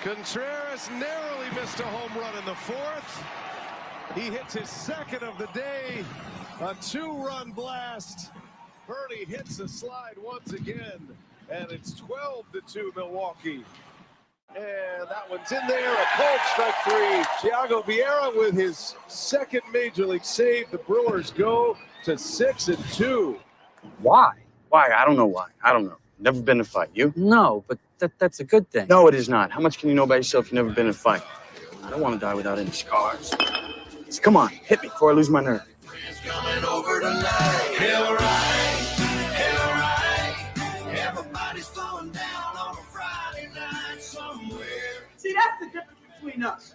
Contreras narrowly missed a home run in the fourth. He hits his second of the day, a 2-run blast. Bernie hits a slide once again, and it's 12-2 Milwaukee. And that one's in there, a cold strike three. Thiago Vieira with his second major league save. The Brewers go to 6-2. Why? Why? I don't know why. I don't know. Never been in a fight. You? No, but that's a good thing. No, it is not. How much can you know about yourself? You've never been in a fight. I don't want to die without any scars. So come on, hit me before I lose my nerve. Coming over tonight. Hell right. Everybody's falling down on a Friday night somewhere. See, that's the difference between us.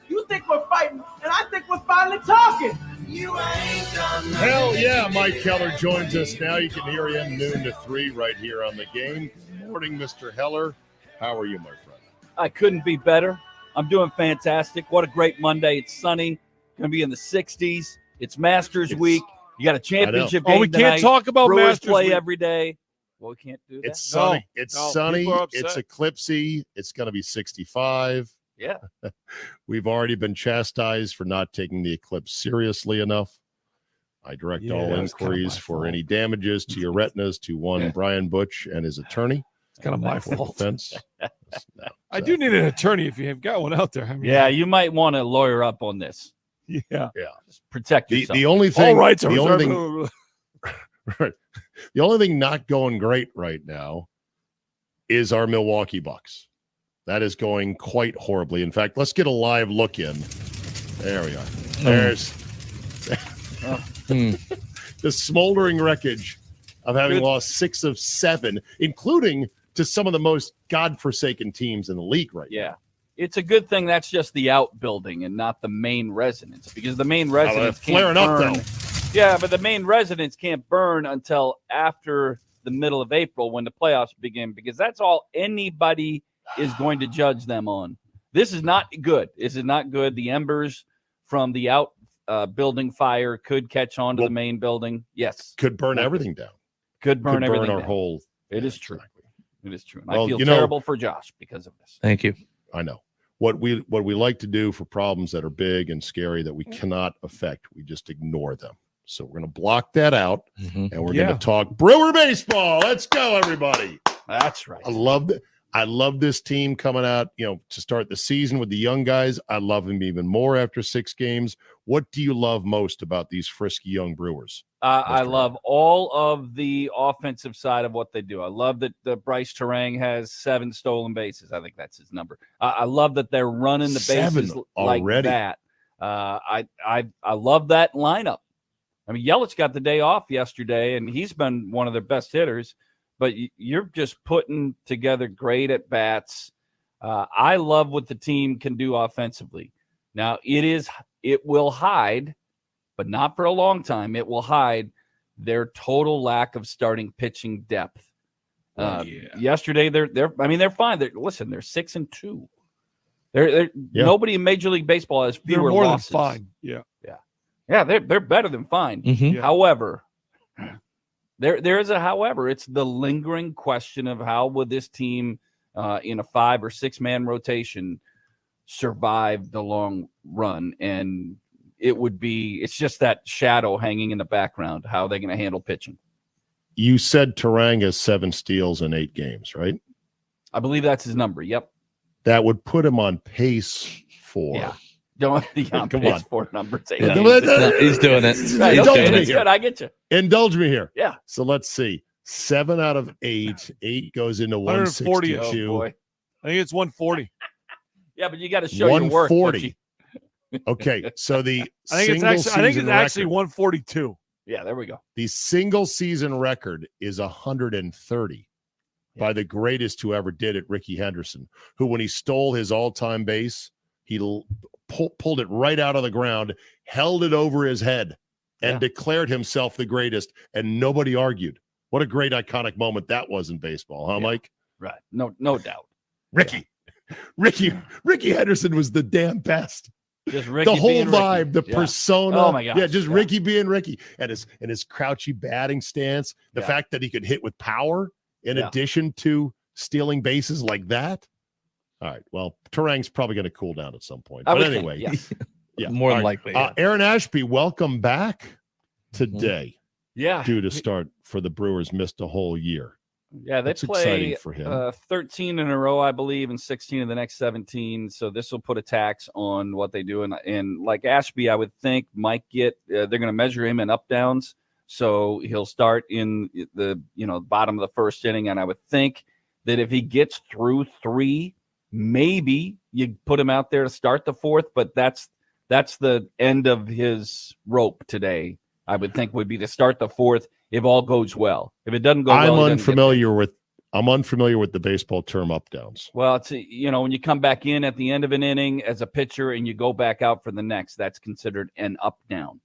You think we're fighting, and I think we're finally talking. You ain't done nothing. Hell yeah, Mike Keller joins us now. You can hear him noon to 3 right here on The Game. Good morning, Mr. Heller. How are you, my friend? I couldn't be better. I'm doing fantastic. What a great Monday. It's sunny. Going to be in the 60s. It's Masters Week. You got a championship game we tonight. can't talk about Brewers Masters play Week. every day. Well, we can't do that. It's sunny. No. It's No, sunny. people are upset. It's eclipsy. It's going to be 65. Yeah. We've already been chastised for not taking the eclipse seriously enough. I direct all it's kind of inquiries my for fault. any damages to your retinas to one Brian Butch and his attorney. It's kind of my for fault. defense. I do need an attorney if you have got one out there. I mean, Yeah, you might want to lawyer up on this. yeah. Just protect The, yourself. the only thing, All rights are the only reserved. thing, right, the only thing not going great right now is our Milwaukee Bucks. That is going quite horribly. In fact, let's get a live look in. There we are. There's the smoldering wreckage of having lost 6 of 7, including to some of the most godforsaken teams in the league right now. Yeah. It's a good thing that's just the outbuilding and not the main residence, because the main residence can't flaring up, burn. though. Yeah, but the main residence can't burn until after the middle of April when the playoffs begin, because that's all anybody is going to judge them on. This is not good. This is not good. The embers from the building fire could catch on to the main building. Yes. Could burn everything down. Could burn everything our down. whole. It is true. It is true. And Well, I feel you know- terrible for Josh because of this. Thank you. I know. What we like to do for problems that are big and scary that we cannot affect, we just ignore them. So we're going to block that out, and we're going to talk Brewer baseball. Let's go, everybody. That's right. I love this team coming out, to start the season with the young guys. I love them even more after 6 games. What do you love most about these frisky young Brewers? I love all of the offensive side of what they do. I love that Bryce Terang has 7 stolen bases. I think that's his number. I love that they're running the bases 7 like already. that. I love that lineup. I mean, Yelich got the day off yesterday, and he's been one of their best hitters. But you're just putting together great at-bats. I love what the team can do offensively. Now, it will hide, but not for a long time. It will hide their total lack of starting pitching depth. Yesterday, they're fine. They're 6-2. Nobody in Major League Baseball has fewer They're more losses. than fine. Yeah, they're better than fine. Mhm. However, there is a however. It's the lingering question of how would this team in a 5 or 6 man rotation survive the long run, and it's just that shadow hanging in the background. How are they going to handle pitching? You said Terang has 7 steals in 8 games, right? I believe that's his number. Yep. That would put him on pace for. Yeah. Don't Come on. 4 numbers. Yeah, He's doing it. Right, Indulge okay, me that's here. good. I get you. Indulge me here. Yeah. So let's see. 7 out of 8. 8 goes into 140. 162. Oh, boy. I think it's 140. Yeah, but you got to show your work. 140. Okay, so the I think it's actually 142. Yeah, there we go. the single season record is 130 by the greatest who ever did it, Ricky Henderson, who when he stole his all-time base, he pulled it right out of the ground, held it over his head, and declared himself the greatest, and nobody argued. What a great iconic moment that was in baseball, huh, Mike? Right. No doubt. Ricky Henderson was the damn best. Just Ricky The whole being Ricky. vibe, the Yeah. persona. Oh my gosh. Yeah, just Ricky being Ricky, and his crouchy batting stance. The fact that he could hit with power in addition to stealing bases like that. All right. Well, Terang's probably going to cool down at some point. I But would think, anyway, yes. yeah. More All than right. likely. Yeah. Aaron Ashby, welcome back today. Yeah. Due to start for the Brewers, missed a whole year. Yeah, they That's exciting play for him. 13 in a row, I believe, and 16 of the next 17. So this will put a tax on what they do. And like Ashby, I would think might get. They're going to measure him in up downs, so he'll start in the bottom of the first inning. And I would think that if he gets through 3, maybe you put him out there to start the 4th. But that's the end of his rope today. I would think would be to start the 4th if all goes well. If it doesn't go well, I'm unfamiliar with the baseball term up downs. Well, it's when you come back in at the end of an inning as a pitcher and you go back out for the next, that's considered an up down.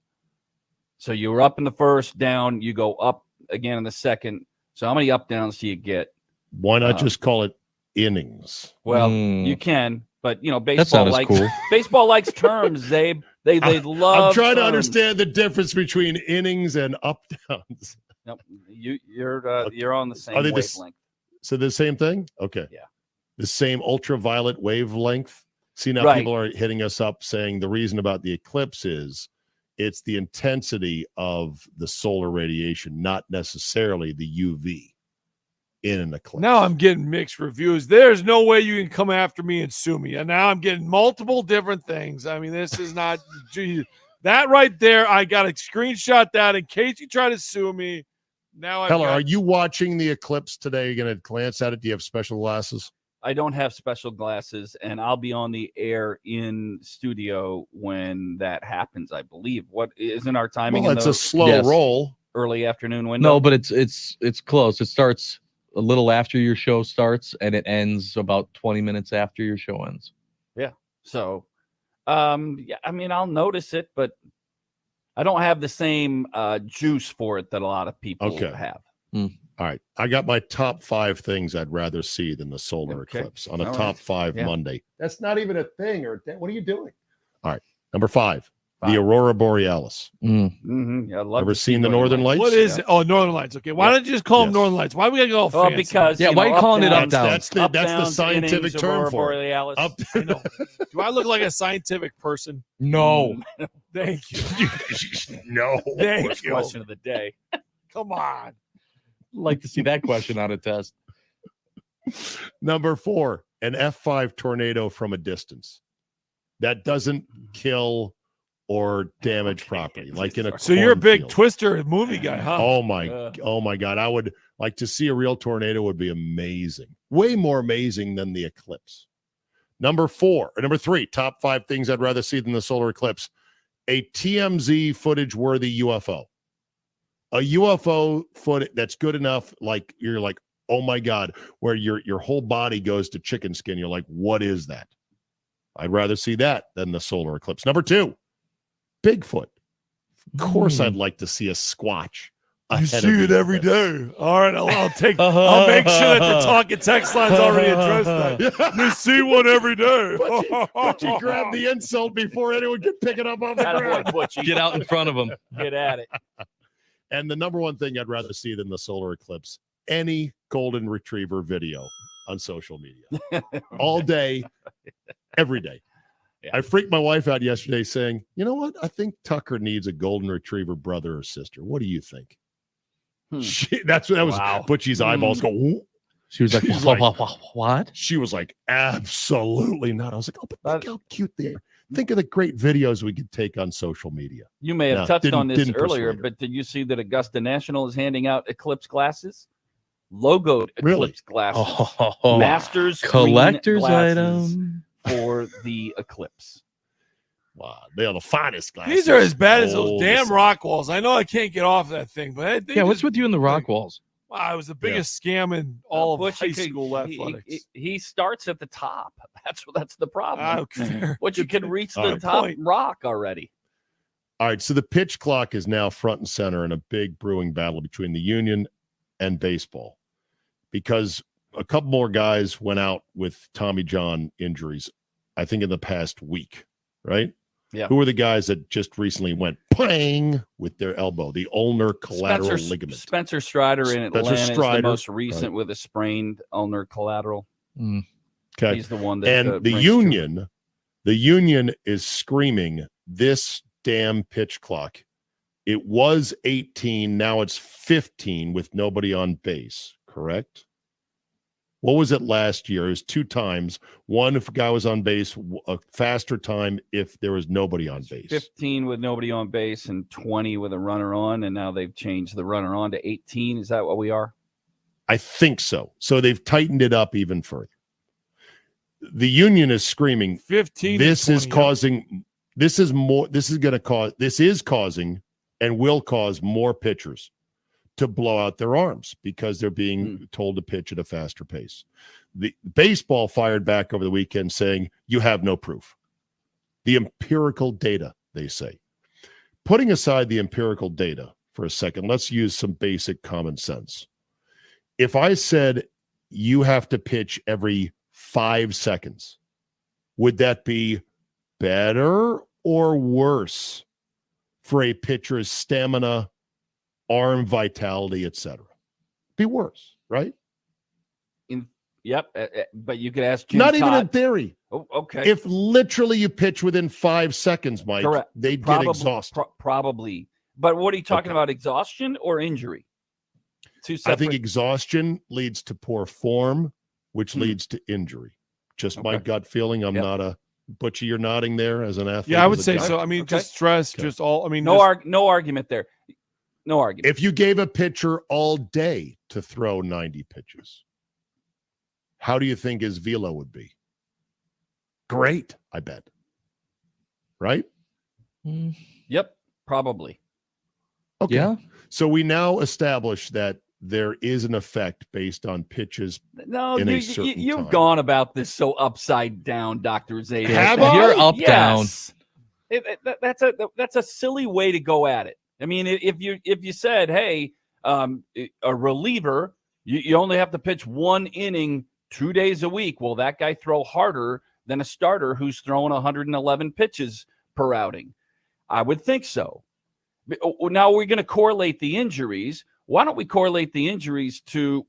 So you were up in the first, down, you go up again in the second. So how many up downs do you get? Why not just call it innings? Well, you can, but That's not as cool. baseball likes terms. They love. I'm trying to terms. understand the difference between innings and up downs. Nope, you're on the same Are they wavelength. So the same thing? Okay. Yeah. The same ultraviolet wavelength. See, now Right. people are hitting us up saying the reason about the eclipse is it's the intensity of the solar radiation, not necessarily the UV in an eclipse. Now I'm getting mixed reviews. There's no way you can come after me and sue me. And now I'm getting multiple different things. I mean, this is not geez, that right there. I got to screenshot that in case you try to sue me. Now, Heller, are you watching the eclipse today? You're going to glance at it. Do you have special glasses? I don't have special glasses, and I'll be on the air in studio when that happens. I believe. What isn't our timing? Well, in it's the a slow Yes. roll. early afternoon window. No, but it's close. It starts a little after your show starts, and it ends about 20 minutes after your show ends. So, yeah, I mean, I'll notice it, but I don't have the same juice for it that a lot of people Okay. have. All right. I got my top 5 things I'd rather see than the solar Okay. eclipse on a All top right. 5 Yeah. Monday. That's not even a thing. What are you doing? All right. Number 5, the Aurora Borealis. Mm-hmm. Yeah, I'd love Ever to see seen the Northern Lights? What is it? Oh, Northern Lights. Okay. Why don't you just call them Yes. Northern Lights? Why we got to go all Well, fancy? because Yeah, why are you calling it up down? That's the scientific term for it. Borealis. Up I know. Do I look like a scientific person? No. Thank you. No. Thank First you. question of the day. Come on. Like to see that question on a test. Number 4, an F5 tornado from a distance that doesn't kill or damage property, like in a So you're a big cornfield. Twister movie guy, huh? Oh my God. I would like to see a real tornado. Would be amazing. Way more amazing than the eclipse. Number 3, top 5 things I'd rather see than the solar eclipse. A TMZ footage worthy UFO. A UFO footage that's good enough. Like you're like, oh my God, where your whole body goes to chicken skin. You're like, what is that? I'd rather see that than the solar eclipse. Number 2, Bigfoot. Of course, I'd like to see a Squatch. You ahead see of it the every eclipse. day. All right, I'll make sure that the talking text line's already addressed that. You see one every day. But you grab the insult before anyone can pick it up off the ground. Attaboy, Butchie. Get out in front of them. Get at it. And the number one thing I'd rather see than the solar eclipse, any golden retriever video on social media. All day, every day. Yeah. I freaked my wife out yesterday saying, you know what? I think Tucker needs a golden retriever brother or sister. What do you think? Hmm. That was Wow. Butchie's eyeballs go, "Ooh." She was like, She's what? She was like, absolutely not. I was like, oh, but think how cute they are. Think of the great videos we could take on social media. You may have No, touched didn't- on this didn't earlier, persuade her. but did you see that Augusta National is handing out eclipse glasses? Logoed Really? eclipse glasses. Oh, Masters collector's green glasses item. for the eclipse. Wow, they are the finest glasses. These are as bad as those Oh, damn listen. rock walls. I know I can't get off that thing, but Yeah, what's with you in the rock walls? Wow, it was the biggest scam in all of Butch, high he could- school he- athletics. He starts at the top. That's the problem. Fair. What you can reach All the right. top Point. rock already. All right, so the pitch clock is now front and center in a big brewing battle between the union and baseball because a couple more guys went out with Tommy John injuries, I think, in the past week, right? Yeah. Who were the guys that just recently went pang with their elbow, the ulnar collateral ligament? Spencer Strider in Spencer Atlanta is Strider, the most recent right. with a sprained ulnar collateral. Okay. He's the one that And the union is screaming this damn pitch clock. It was 18, now it's 15 with nobody on base, correct? What was it last year? It was 2 times. One if a guy was on base, a faster time if there was nobody on base. 15 with nobody on base and 20 with a runner on, and now they've changed the runner on to 18. Is that what we are? I think so. So they've tightened it up even further. The union is screaming 15. This is causing and will cause more pitchers to blow out their arms because they're being told to pitch at a faster pace. The baseball fired back over the weekend saying, you have no proof. The empirical data, they say. Putting aside the empirical data for a second, let's use some basic common sense. If I said you have to pitch every 5 seconds, would that be better or worse for a pitcher's stamina, arm vitality, etc.? Be worse, right? But you could ask Jim Not even Todd. in theory. Oh, okay. If literally you pitch within 5 seconds, Mike, Correct. they'd get exhausted. Probably. But what are you talking about, exhaustion or injury? Two separate. I think exhaustion leads to poor form, which leads to injury. Just my gut feeling. I'm not a Butchie. You're nodding there as an athlete. Yeah, I would say so. I mean, just stress, just all. I mean, no argument there. No argument. If you gave a pitcher all day to throw 90 pitches, how do you think his velo would be? Great, I bet. Right? Yep, probably. Okay. Yeah. So we now establish that there is an effect based on pitches. No, in a certain you've time. gone about this so upside down, Dr. Zeta. Have You're I? up down. That's a silly way to go at it. I mean, if you said, hey, a reliever, you only have to pitch 1 inning 2 days a week. Will that guy throw harder than a starter who's throwing 111 pitches per outing? I would think so. Now we're going to correlate the injuries. Why don't we correlate the injuries to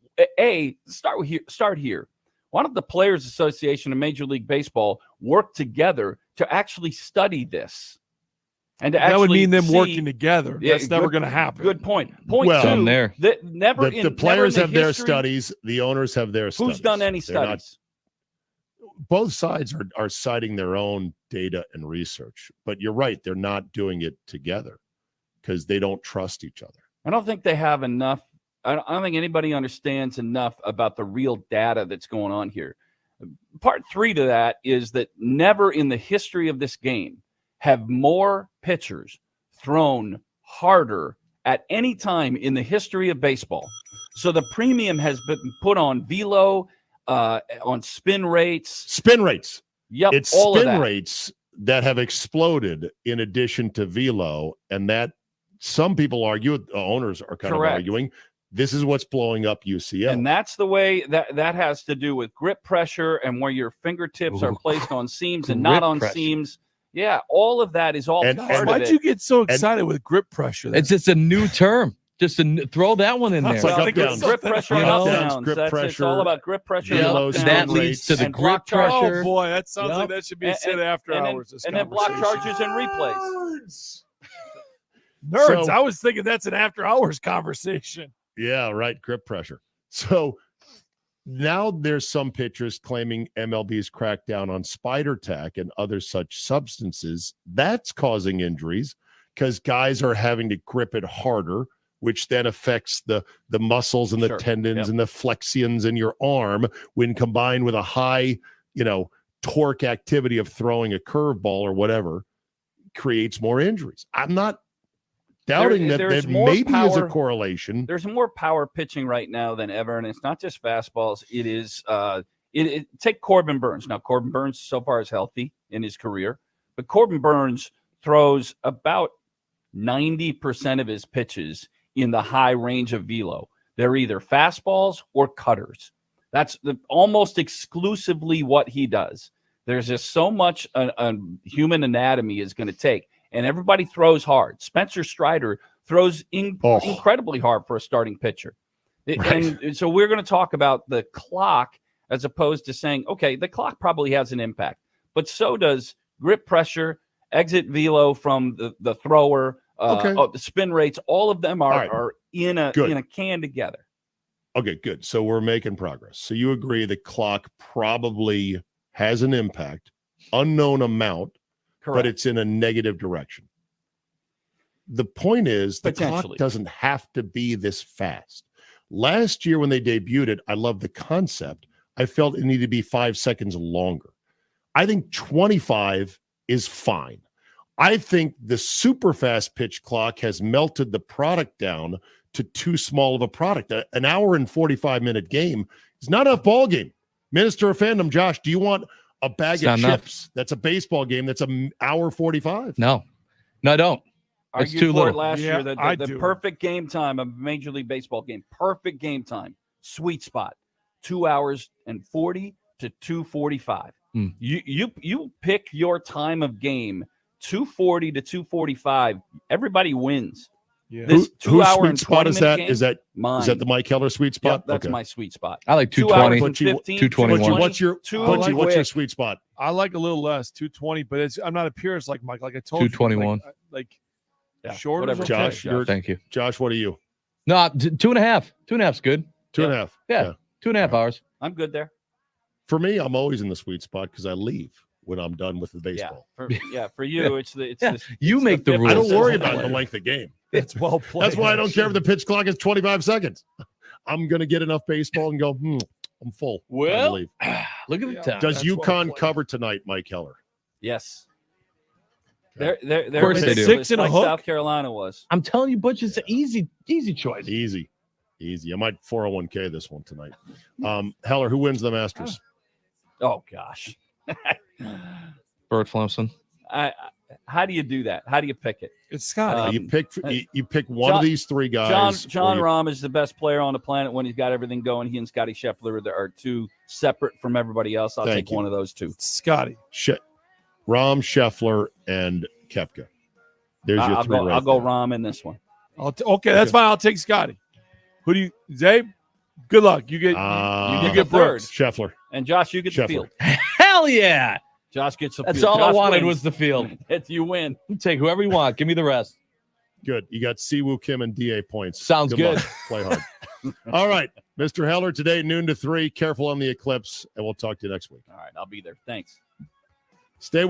start here? Why don't the Players Association and Major League Baseball work together to actually study this? And to that would mean them see, working together. That's never going to happen. Good point. Point Well, two, there. that never The players have their history, studies. The owners have their studies. Who's done any They're not- studies? both sides are citing their own data and research. But you're right. They're not doing it together because they don't trust each other. I don't think they have enough. I don't think anybody understands enough about the real data that's going on here. Part 3 to that is that never in the history of this game have more pitchers thrown harder at any time in the history of baseball. So the premium has been put on velo, on spin rates. Spin rates. Yep, It's all of spin that. rates that have exploded in addition to velo, and that some people argue, owners are kind Correct. of arguing, this is what's blowing up UCL. And that's the way that has to do with grip pressure and where your fingertips are placed on seams and not Grip on pressure. seams. Yeah, all of that is all And- part of Why'd it. you get so excited with grip pressure? It's just a new term. Just throw that one in there. It's like Well, up downs. grip pressure You and know, up downs, downs. grip It's pressure, all about grip pressure. Yeah, and velo, up spin that downs. leads to the and grip block charges. pressure. Oh boy, that sounds Yep. like that should be And- said after and then- hours. This and then block conversation. charges and replays. Nerds. So- I was thinking that's an after hours conversation. Yeah, right. Grip pressure. So now there's some pitchers claiming MLB's crackdown on spider tack and other such substances. That's causing injuries because guys are having to grip it harder, which then affects the muscles and the Sure. tendons Yep. and the flexions in your arm when combined with a high, torque activity of throwing a curveball or whatever creates more injuries. I'm not doubting there's that more maybe is a power. correlation. There's more power pitching right now than ever, and it's not just fastballs. It is take Corbin Burns. Now, Corbin Burns so far is healthy in his career, but Corbin Burns throws about 90% of his pitches in the high range of velo. They're either fastballs or cutters. That's almost exclusively what he does. There's just so much a human anatomy is going to take. And everybody throws hard. Spencer Strider throws incredibly hard for a starting pitcher. And so we're going to talk about the clock as opposed to saying, okay, the clock probably has an impact, but so does grip pressure, exit velo from the thrower, the spin rates. All of them are in a can together. Okay, good. So we're making progress. So you agree the clock probably has an impact, unknown amount, but it's in a negative direction. The point is the clock doesn't have to be this fast. Last year when they debuted it, I loved the concept. I felt it needed to be 5 seconds longer. I think 25 is fine. I think the super fast pitch clock has melted the product down to too small of a product. An hour and 45-minute game is not enough ball game. Minister of Fandom, Josh, do you want a bag of chips? Enough. That's a baseball game. That's an hour 45. No, I don't. It's too little. Last year, the perfect game time of Major League Baseball game, perfect game time, sweet spot, 2 hours and 40 to 2:45. You pick your time of game, 2:40 to 2:45. Everybody wins. Yeah. This 2 hour and 20 is that? game, Is that mine. Is that the Mike Heller sweet spot? Yep, that's my sweet spot. I like 220, 221. What's your sweet spot? I like a little less, 220, but I'm not a purist like Mike. Like I told 221. you. Like Yeah, shorter. whatever. Josh, Thank you. Josh, what are you? No, 2.5. 2.5's good. 2.5. Yeah. 2.5 hours. I'm good there. For me, I'm always in the sweet spot because I leave when I'm done with the baseball. For you, it's you make the rules. I don't worry about the length of game. It's well played. That's why I don't care if the pitch clock is 25 seconds. I'm going to get enough baseball and go, I'm full. Well, look at the time. Does UConn cover tonight, Mike Heller? Yes. They're of course they do. 6 and a like hook. South Carolina was. I'm telling you, Butch, it's an easy choice. Easy. I might 401k this one tonight. Heller, who wins the Masters? Oh gosh. Bert Flemson. How do you do that? How do you pick it? It's Scott. You pick one of these three guys. John Rahm is the best player on the planet when he's got everything going. He and Scotty Scheffler are two separate from everybody else. I'll take one of those two. Scotty. Rahm, Scheffler, and Koepka. There's your three. I'll go Rahm in this one. Okay, that's fine. I'll take Scotty. Who do you, Zabe? Good luck. You get you get Brooks. Scheffler. And Josh, you get the field. Hell yeah. Josh gets the That's field. all I Josh wanted wins. was the field. You win. You take whoever you want. Give me the rest. Good. You got Siwoo Kim and DA points. Sounds good. Luck. Play hard. All right. Mr. Heller, today, noon to 3. Careful on the eclipse, and we'll talk to you next week. All right. I'll be there. Thanks. Stay with